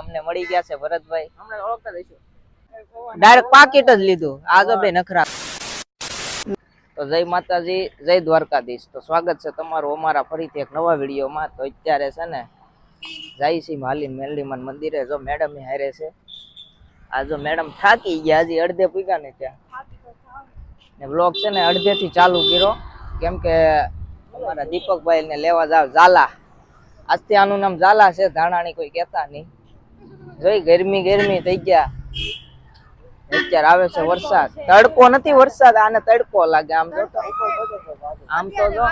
અમને મળી ગયા છે ભરતભાઈ, હમણાં ઓળખતા દઈશું. ડાયરેક્ટ પાકીટ જ લીધું. આ જો બે નખરા. તો જય માતાજી, જય દ્વારકાધીશ. તો સ્વાગત છે તમારું અમારા ફરીથી એક નવા વિડીયોમાં. તો અત્યારે છે ને જાય છે હાલીન મેલડીમાન મંદિરે. જો મેડમ હારે છે. આ જો મેડમ થાકી ગયા, હજી અડધે પૂગ્યા ને ત્યાં ને બ્લોગ છે ને અડધે થી ચાલુ કર્યો, કેમ કે અમારા દીપકભાઈ ને લેવા જાવ ઝાલા. આજથી આનું નામ ઝાલા છે, ધાણાની કોઈ કહેતા નહીં. જોઈ ગરમી થઈ ગયા. અત્યારે આવે છે વરસાદ. તડકો નથી, વરસાદ આને તડકો લાગે. આમ તો જો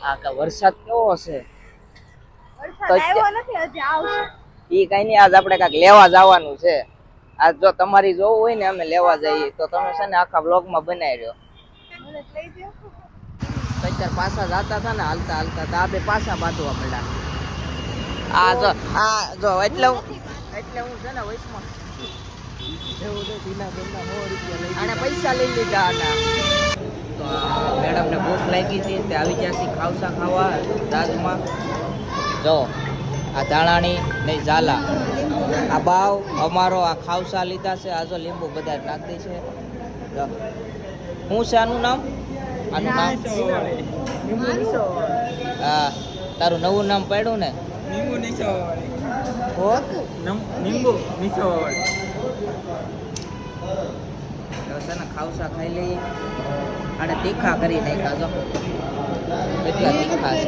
આ કા વરસાદ કેવો છે. ઈ કઈ નઈ, આજ આપણે કાંઈક લેવા જવાનું છે. આજ જો તમારી જોવું હોય ને અમે લેવા જઈએ તો તમે છે ને આખા બ્લોગમાં બનાવી રહ્યો. અત્યારે પાછા જતા હતા ને હાલતા હાલતા તો આ બે પાછા બાંધવા મળ્યા. આ જો એટલે હું છે ને વૈષ્ણવ આને પૈસા લઈ લીધા હતા. તો મેડમ ને ભૂખ લાગી હતી તે આવી ગયા છે ખાવસા ખાવા દાદમાં. જો આ ધાણાની નહીં ઝાલા, આ બાવ અમારો આ ખાવસા લીધા છે. આ જો લીંબુ બધા નાખી છે. શું છે આનું નામ? આનું નામ હા, તારું નવું નામ પાડ્યું ને? ખાવસા ખાઈ લઈએ. અને તીખા કરી નાખ્યા. જો કેટલા તીખા છે.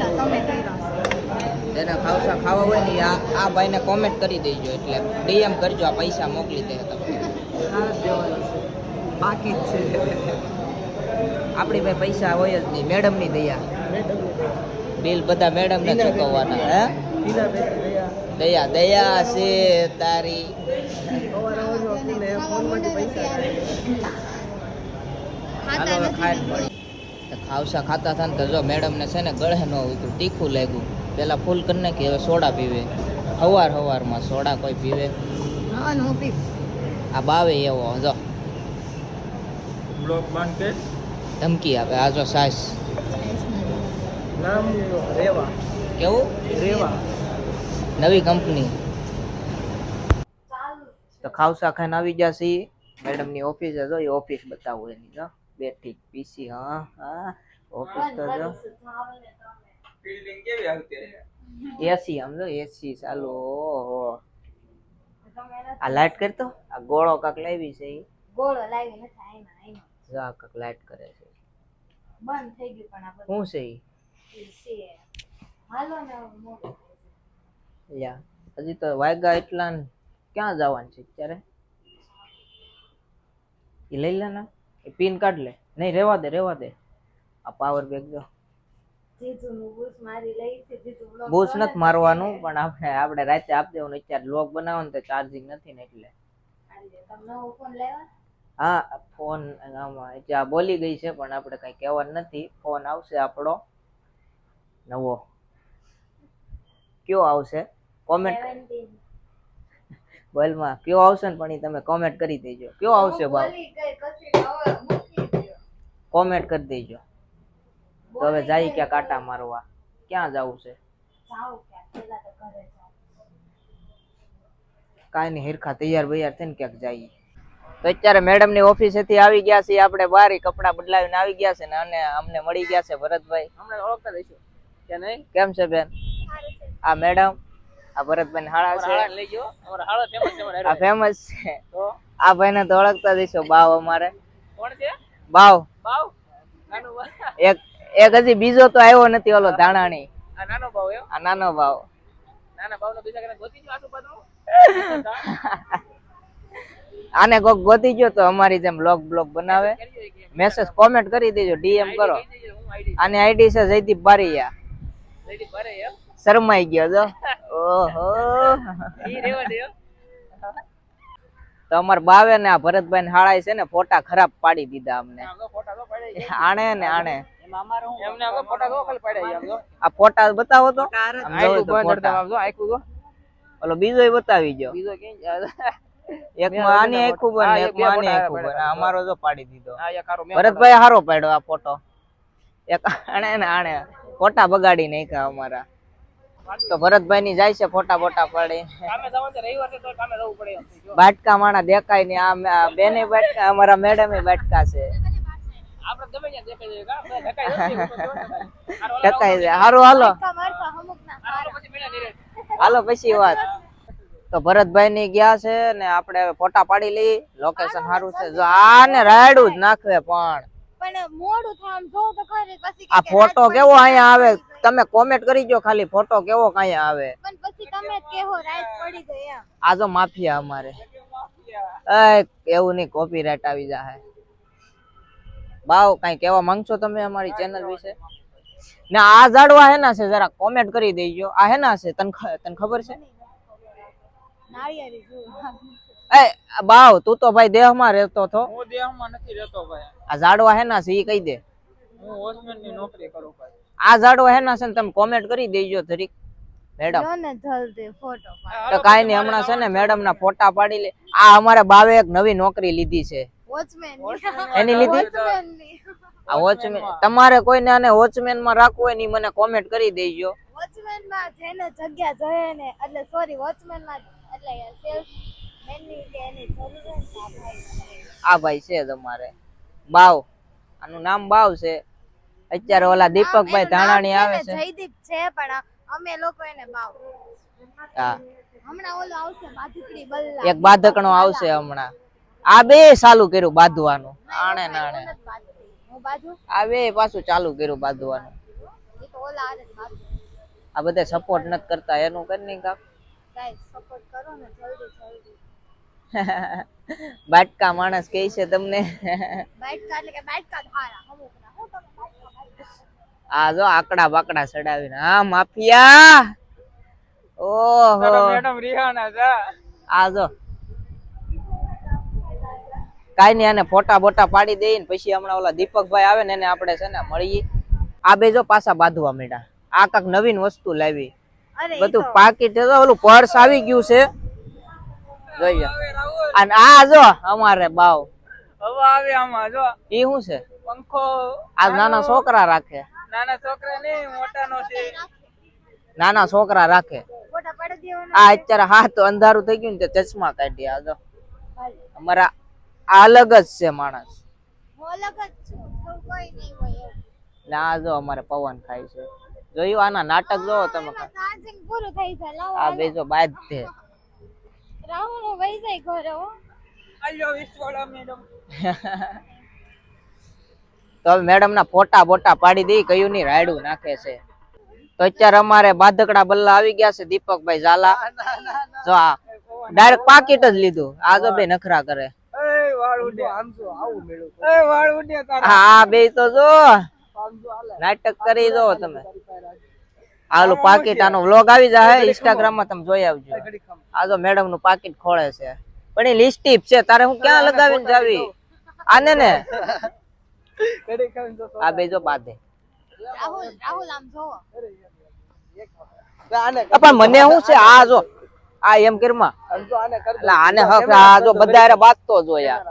જેને ખાવસા ખાવા હોય ને આ ભાઈને કોમેન્ટ કરી દેજો, એટલે ડીએમ કરજો, આ પૈસા મોકલી દે તમે. બાકી જ છે આપણી ભાઈ પૈસા હોય જ નહીં. મેડમની દયા, બિલ બધા મેડમને ચૂકવવાના. હે દયા દયા છે તારી. ખાવસા ખાતા હતા ને તો જો મેડમ ને છે ને ગળે ન ઉતર્યું, તીખું લાગ્યું. પેલા ફૂલ કરી નાખી, હવે સોડા પીવે. સવારમાં સોડા કોઈ પીવે? આ બાવે એવો જો ધમકી આપે. આ જો સાસ કેવું નવી કંપની. તો ખાવસા ખાઈને આવી ગયા છે મેડમ ની ઓફિસ. જો એ ઓફિસ બતાવું એની. જો બેઠી પીસી. હા હા ઓફિસ તો જો બિલ્ડિંગ કેવી આવતી. એસી આમ જો એસી ચાલુ. ઓહો આ લાઈટ કરતો. આ ગોળો કાક લાવી છે. ઈ ગોળો લાવી નથી. આઈમાં જો આ કાક લાઈટ કરે છે. બંધ થઈ ગયું પણ આ શું છે ઈ છે. હાલો ને મોટો લ્યા. હજી તો વાગ્યા એટલા ને ક્યાં જવાનું છે અત્યારે? એ લઈ લે ને, એ પિન કાઢ લે. નહીં રેવા દે. આ પાવર બેગ જો બૂસ નથી મારવાનું, પણ આપણે રાતે આપી દેવાનું. અત્યારે લોક બનાવવાનું તો ચાર્જિંગ નથી ને એટલે. હા ફોન જ્યાં બોલી ગઈ છે, પણ આપણે કઈ કહેવાનું નથી. ફોન આવશે આપણો નવો. કયો આવશે કોમેન્ટ બોલમાં કયો આવશે ને, પણ એ તમે કોમેન્ટ કરી દેજો. કયો આવશે ભાવ કોમેન્ટ કરી દેજો. તો હવે જાય ક્યાં કાંટા મારવા? ક્યાં જવું છે? કાંઈ નહીં, હિરખા તૈયાર થઈને ક્યાંક જઈએ. તો અત્યારે મેડમ ની ઓફિસેથી આવી ગયા છે આપણે બહાર. કપડા બદલાવીને આવી ગયા છે ને, અને અમને મળી ગયા છે ભરતભાઈ. હમણાં ઓળખતા દઈશું કે નહીં? કેમ છે બેન? આ મેડમ, આ ભરતભાઈ હાળા છે. આ ફેમસ છે. આ ભાઈ ને તો ઓળખતા દઈશો. બાવ અમારે કોણ છે? બાવ એક હજી બીજો તો આવ્યો નથી. ઓલો ધાણાની. આ નાનો ભાવ. આ નાનો ભાવ. નાના ભાવ નો બીજા કને ગોતી ગયો આજુબાજુ. આને કોક ગોતી ગયો તો અમારી જેમ બ્લોગ બનાવે. મેસેજ કોમેન્ટ કરી દેજો, ડીએમ કરો. આની આઈડી છે જયદીપ બારૈયા. શરમાઈ ગયો જો. ઓહો તો અમાર બાવે ને આ ભરતભાઈ ને હાળાય છે ને ફોટા ખરાબ પાડી દીધા અમને. આણે ને આણે આ ફોટા બતાવો તો. ઓલો બીજો બતાવી ગયો. એક માં આની આખું બને, એક માં આની આખું બને. અમારો જો પાડી દીધો. ભરતભાઈ હારો પાડ્યો આ ફોટો. એક આણે ને આણે ફોટા બગાડી નાખ્યા અમારા. તો ભરતભાઈ ની જાય છે ફોટા બોટા પડી બાટકા માણા દેખાય ને આ બેને બાટકા અમારા મેડમ બાટકા છે ટકાઈ છે હારું હાલો હાલો પછી વાત તો ભરતભાઈ ની ગયા છે ને આપણે ફોટા પાડી લઈ લોકેશન સારું છે જો આને રાયડું જ નાખવે પણ મોડું થાય આમ જોઉં તો ખરી પછી આ ફોટો કેવો અહીંયા આવે તમે કોમેન્ટ કરી જો ખાલી ફોટો કેવો અહીંયા આવે પણ પછી તમે કેવો રાઈટ પડી ગઈ એમ આ જો માફિયા અમારે એવું નહીં કોપીરાઈટ આવી જાય બાવ કઈ કેવા માંગશો તમે અમારી ચેનલ વિશે ને આ ઝાડવા હેના છે જરા કોમેન્ટ કરી દેજો આ હેના છે તને ખબર છે નાળિયેરી જો એ બાવ તું તો ભાઈ દેહમાં રહેતો છો હું દેહમાં નથી રહેતો ભાઈ આ ઝાડવા હેના છે ઈ કહી દે હું વોચમેનની નોકરી કરું ભાઈ આ ઝાડવા હેના છે ને તમે કોમેન્ટ કરી દેજો જરીક મેડમ જો ને જલ્દી ફોટો તો કાઈ નહીં હમણાં છે ને મેડમ ના ફોટા પાડી લે આ અમારે બાવે એક નવી નોકરી લીધી છે વોચમેન એની લીધી આ વોચમેન તમારે કોઈને આને વોચમેન માં રાખવું હોય ને ઈ મને કોમેન્ટ કરી દેજો વોચમેન માં જેને જગ્યા જોઈએ ને એટલે સોરી વોચમેન માં એટલે સેલ્સ મેન ની કે એની જરૂર છે આ ભાઈ છે તમારે બાવ આનું નામ બાવ છે અત્યારે ઓલા દીપકભાઈ ધાણાણી આવે છે જયદીપ છે પણ અમે લોકો એને બાવ હા હમણાં ઓલો આવશે બાધુકડી બલ્લા એક બાધકણો આવશે હમણાં આ બે ચાલુ કર્યું બાંધવાનું આણે નાણે હું બાજુ આ બે પાછું ચાલુ કર્યું બાંધવાનું એ તો ઓલા આરે બાજુ આ બધા સપોર્ટ નથી કરતા એનું કરી નહીં કાક ગાઈસ સપોર્ટ કરો ને જલ્દી જલ્દી બાટકા માણસ કહે છે તમને બાઈટકા એટલે કે બાઈટકા ધારા હમુકના હું તમે બાઈટકા આ જો આકડા બાકડા ચડાવીને હા માફિયા ઓહો મેડમ રિહાના જા આ જો કાઈ નઈ આને ફોટા બોટા પાડી દઈએ ને પછી હમણાં ઓલા દીપકભાઈ આવે ને એને આપણે છે ને મળીએ આ બે જો પાછા બાંધવા માંડ્યા આ કાક નવીન વસ્તુ લાવી અરે બધું પાકીટ ઓલું પર્સ આવી ગયું છે જોઈએ અને આ જો અમારે બાવ હવે આવે આમાં જો ઈ શું છે પંખો આ નાના છોકરા રાખે નાના છોકરા નહીં મોટાનો છે નાના છોકરા રાખે ફોટા પાડી દેવાનો આ અત્યારે હાથ અંધારું થઈ ગયું ને તે ચશ્મા કાઢી આ જો અમારા આ અલગ જ છે માણસ હું અલગ જ છું એવું કોઈ નહીં હોય એવું ને આ જો અમારે પવન ખાય છે જોયું આના નાટક જોવો તમે ચાર્જિંગ પૂરું થઈ જાય લાવો આ બે જો બાદ છે રાહુલ વઈ જાય ઘરે હો આલ્યો વિશ્વાળા મેડમ તો હવે મેડમ ના ફોટા બોટા પાડી દઈ કયું ની રાયડું નાખે છે તો અત્યારે અમારે બાધકડા બલ્લા આવી ગયા છે દીપકભાઈ ઝાલા જો આ ડાયરેક્ટ પાકીટ જ લીધું આ જો બે નખરા કરે એ વાળ ઉડે આમસો આવું મેળું એ વાળ ઉડે તારા હા બે તો જો નાટક કરી દો તમે આલું પાકીટ આનો વ્લોગ આવી જાય ઇન્સ્ટાગ્રામ માં તમે જોઈ આવજો આ જો મેડમ નું પાકીટ ખોળે છે પણ એ લિસ્ટીપ છે તારે હું ક્યાં લગાવીને જાવી આને ને આ બે જો બાંધે રાહુલ રાહુલ આમ જોવો પણ મને શું છે આ જો આ એમ કિરમાં એટલે આને હક આ જો બધા બાંધતો જો યાર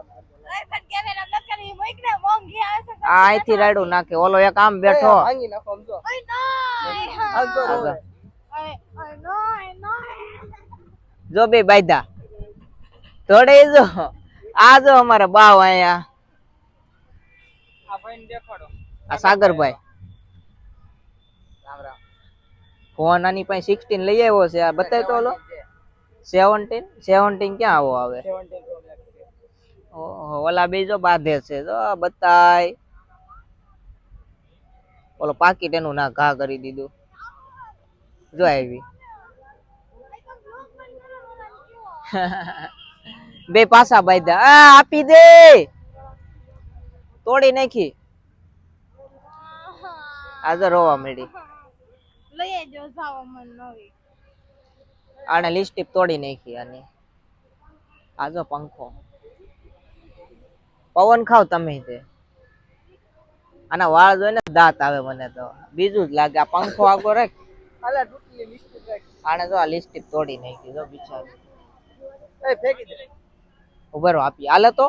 ઓય પણ કેમેરા ન કરી મોઈકને મોંઘી આવે છે આ અહીંથી રાયડું નાખે ઓલો એક આમ બેઠો ઓય નહીં ઓય નો જો બે બાયદા થોડે જો આ જો અમારે બાવ અહીંયા આ ભાઈને દેખાડો આ સાગરભાઈ ફોન આની પાસે 16 લઈ આવ્યો છે આ બતાય તો ઓલો 17 ક્યાં આવો આવે ઓહો ઓલા બે જો બાંધે છે જો બતાય ઓલો પાકીટ એનું ના ઘા કરી દીધું જો આવી બે પાસા બાંધ્યા આ આપી દે તોડી નાખી આ જો રોવા માંડી લઈ જો જાવ મન નવી આને લિસ્ટીપ તોડી નાખી આની આ જો પંખો પવન ખાવ તમે તે આના વાળ જોઈને દાંત આવે મને તો બીજું જ લાગે આ પંખો આગો રાખ આલા તૂટલી મિસ્ટેક રાખ આને જો આ લિસ્ટીપ તોડી નાખી જો બિચારી એ ફેંકી દે ઉભરો આપી હાલે તો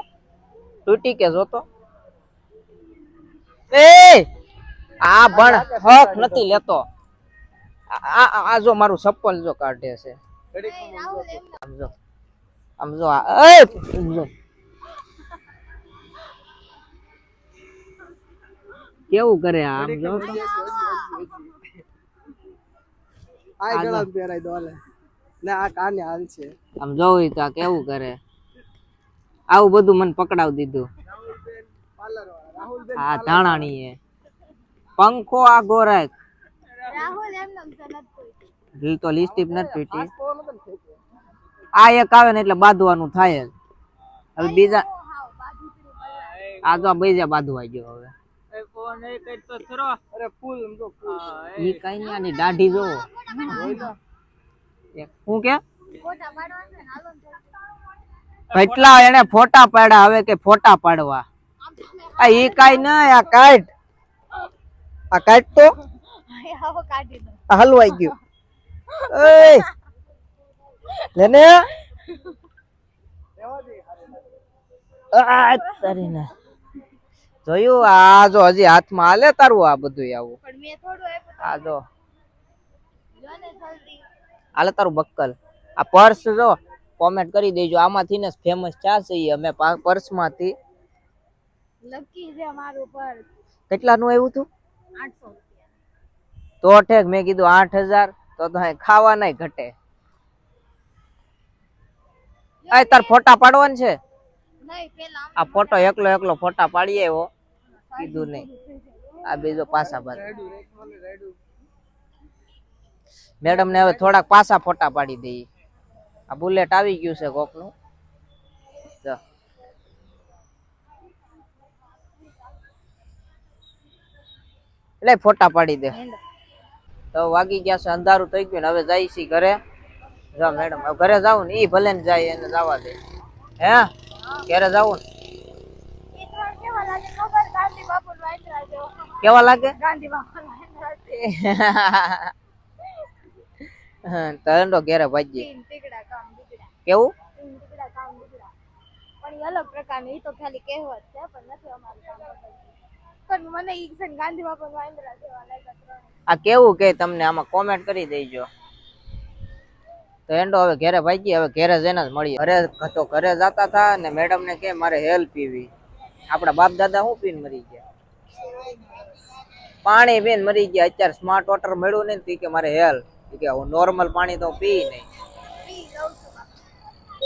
તૂટી કે જોતો એ આ ભણ હક નથી લેતો આ જો મારું ચપ્પલ જો કાઢે છે નહીં, રાહુલ એમ આમ જો આમ જો કેવું કરે આમ જો આ ગળા પહેરાય દો હાલે ના આ કાને હાલ છે આમ જોઈ તો આ કેવું કરે આવું બધું મને પકડાવી દીધું પાર્લર વાળા રાહુલબેન આ ધાણાણી હે પંખો આ ગોરાય રાહુલ એમ નમ સનત કોઈ દિલ તો લિસ્ટીપ નથી પીટી તો નતો ફેંકે આ એક આવે ને એટલે બાંધવાનું થાય જ હવે બીજા હાવ બાજુથી બલ્લા આ તો બીજા બાંધવા ગયો હવે અરે ફૂલ સમજો ફૂલ ઈ કઈ નઈ આની દાઢી જો હું કે ફોટા પાડવા છે ને હાલો ને કેટલા એને ફોટા પાડ્યા હવે કે ફોટા પાડવા આ ઈ કઈ નઈ આ કાઢ તો આવો કાઢી દો આ હલવાઈ ગયું એ લેને આ તારીને જોયું આ જો હજી હાથમાં હાલે તારું આ બધું આવું પણ મેં થોડું આપ્યું આ જો જો ને જલ્દી હાલે તારું બક્કલ આ પર્સ જો કોમેન્ટ કરી દેજો આમાંથી ને ફેમસ ચા છે ઈ અમે પર્સ માંથી લકી છે મારું પર કેટલાનું આવ્યું તું 800 રૂપિયા તો ઠેક મેં કીધું 8000 તો અહીં ખાવા નહીં ઘટે આ તાર ફોટા પાડવાનું છે નહીં પેલા આ ફોટો એકલો ફોટા પાડી આવ્યો કીધું નહીં આ બીજો પાછા બાદ મેડમ ને હવે થોડાક પાછા ફોટા પાડી દઈએ આ બુલેટ આવી ગયું છે કોકનું જો એટલે ફોટા પાડી દે તો વાગી ગયા છે અંધારું થઈ ગયું ને હવે જાય છે ઘરે જો મેડમ હવે ઘરે જાવું ને ઈ ભલે ને જાય એને જવા દે હે ઘરે જાવું ને ઈ તો કેવા લાગે ખબર ગાંધી બાપુ વાંદરા જેવો કેવા લાગે ગાંધી બાપુ વાંદરા તો એંડો ઘેરે ભાજી તીન ટીકડા કામ દીકડા કેવું તીન ટીકડા કામ દીકડા પણ ઈ અલગ પ્રકારનું ઈ તો ખાલી કહેવત છે પણ નથી અમારું કામ બદલતું. પણ મને ઈ છે ને ગાંધી બાપુ વાંદરા જેવા લાગ્યા ત્રણે. આ કેવું કે તમને આમાં કોમેન્ટ કરી દેજો તો એંડો હવે ઘેરે ભાગી હવે ઘેરે જઈને જ મળીએ ઘરે જતા હતા ને મેડમ ને કે મારે હેલ પીવી આપડા બાપ દાદા શું પીને મરી ગયા પાણી પીને મરી ગયા અત્યારે સ્માર્ટ વોટર મળ્યું ને કે મારે હેલ કે હું નોર્મલ પાણી તો પી નહીં ઈ લઉં છું બાપુ.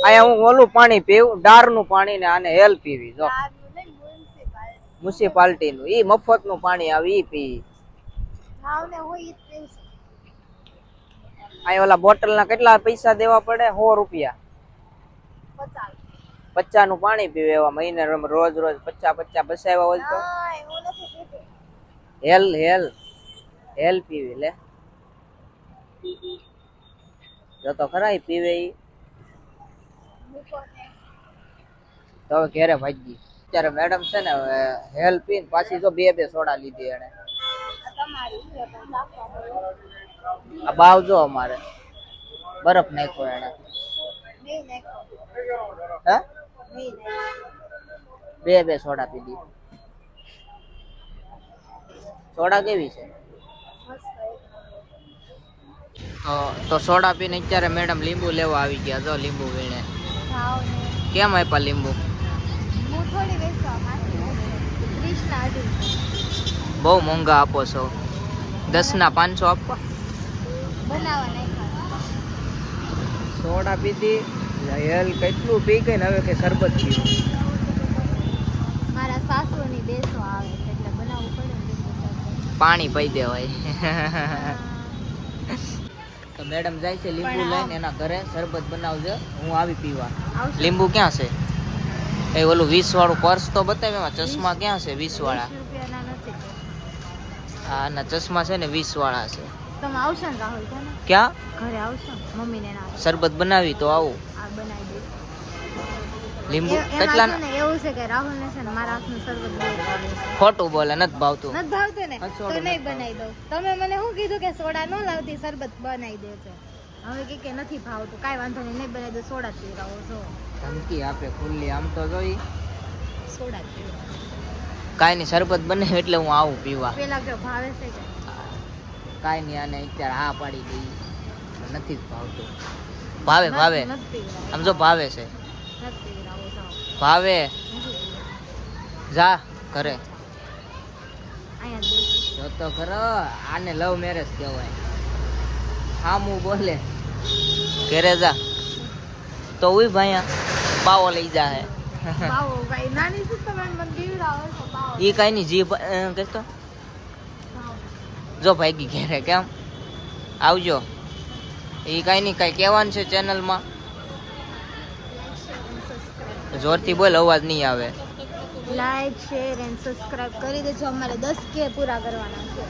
અહીંયા હું ઓલું પાણી પીવું ડાર નું પાણી ને આને હેલ પીવી જો આનું નહીં મ્યુનિસિપાલિટી. મ્યુનિસિપાલિટી નું ઈ મફત નું પાણી આવે ઈ પી ભાવને હોય ઈ જ પીવું છું. અહીં ઓલા બોટલ ના કેટલા પૈસા દેવા પડે 100 રૂપિયા 50. 50 નું પાણી પીવે એવા મહિને રોજ 50 બસાવ્યા હોય તો ના, એવું નથી પીધું. હેલ પીવી લે જો તો ખરા ઈ પીવે ઈ મૂકો ને. તો હવે ઘેરે ભાગી અત્યારે મેડમ છે ને હેલ પીને પાછી જો બે સોડા લીધી એને આ તમારી છે પણ રાખવા પડે. આ બાવ જો અમારે બરફ નાખ્યો એને નહીં નાખો. હે નહીં નાખો. બે સોડા પીધી સોડા કેવી છે મસ્ત એક. તો સોડા પીને અત્યારે મેડમ લીંબુ લેવા આવી ગયા જો લીંબુ વીણે ભાવ ને. કેમ આપ્યા લીંબુ હું થોડી વેચવા માંગુ છું. 30 ના 18. બહુ મોંઘા આપો છો 10 ના 500 આપવા બનાવવા નાખ્યા. સોડા પીધી હેલ કેટલું પી ગઈ ને હવે કે શરબત પીવું મારા સાસુની દેશો આવે છે એટલે બનાવવું પડે ને લીંબુ શરબત. પાણી પી દેવાય તો મેડમ જાય છે લીંબુ લઈને એના ઘરે શરબત બનાવજો હું આવી પીવા આવશે. લીંબુ ક્યાં છે એ ઓલું 20 વાળું પર્સ તો બતાવે એમાં ચશ્મા ક્યાં છે 20 વાળા 20 રૂપિયાના નથી. હા ના ચશ્મા છે ને 20 વાળા છે તમે આવશો ને રાહુલ છે ને ક્યાં ઘરે આવશો ને મમ્મીને ના શરબત બનાવી તો આવું આ બનાવી દે. લીંબુ એમાં કેટલા છે ને એવું છે કે રાહુલ ને છે ને મારા હાથનું શરબત બહુ ભાવે છે. ખોટું બોલે નથી ભાવતું નથી ભાવતું ને સોડા તો નથી નહીં બનાવી દઉં. તમે મને શું કીધું કે સોડા ન લાવતી શરબત બનાવી દે છે. હવે કે નથી ભાવતું કાંઈ વાંધો નહીં નહીં બનાવી દો સોડા જ પીવડાવો છો ધમકી આપે ખુલ્લી આમ તો જોઈ સોડા જ પીવડાવો. કાંઈ નહીં શરબત બને એટલે હું આવું પીવા પેલા કયો ભાવે છે કે કાંઈ નહીં, આને અત્યારે હા પાડી દઈ, નથી જ ભાવતું. ભાવે ભાવે, આમ જો ભાવે છે, ભાવે. જા ઘરે જો તો ખરો, આને લવ મેરેજ કહેવાય. હામું બોલે ઘરે જા તો ઉઈ ભાઈ પાવો લઈ જા હે. ઈ કઈ ની જીભ કહેતો જો ભાગી ઘેરે. કેમ આવજો. ઈ કઈ ની કઈ કહેવાનું છે ચેનલમાં? જોરથી બોલ, અવાજ નહીં આવે. લાઈક શેર એન્ડ સબસ્ક્રાઇબ કરી દેજો, અમારે 10K પૂરા કરવાના છે.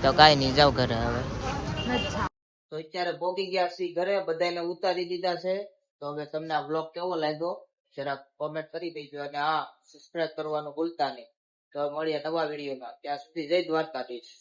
તો કાઈ નહીં, જાવ ઘરે હવે. અચ્છા, તો અત્યારે પોગી ગયા છીએ ઘરે, બધાને ઉતારી દીધા છે. તો હવે તમને આ બ્લોગ કેવો લાગ્યો જરાક કોમેન્ટ કરી દેજો, અને હા, સબસ્ક્રાઇબ કરવાનું ભૂલતા નહીં. તો મળીએ નવા વિડીયોમાં, ત્યાં સુધી જય દ્વારકાધીશ.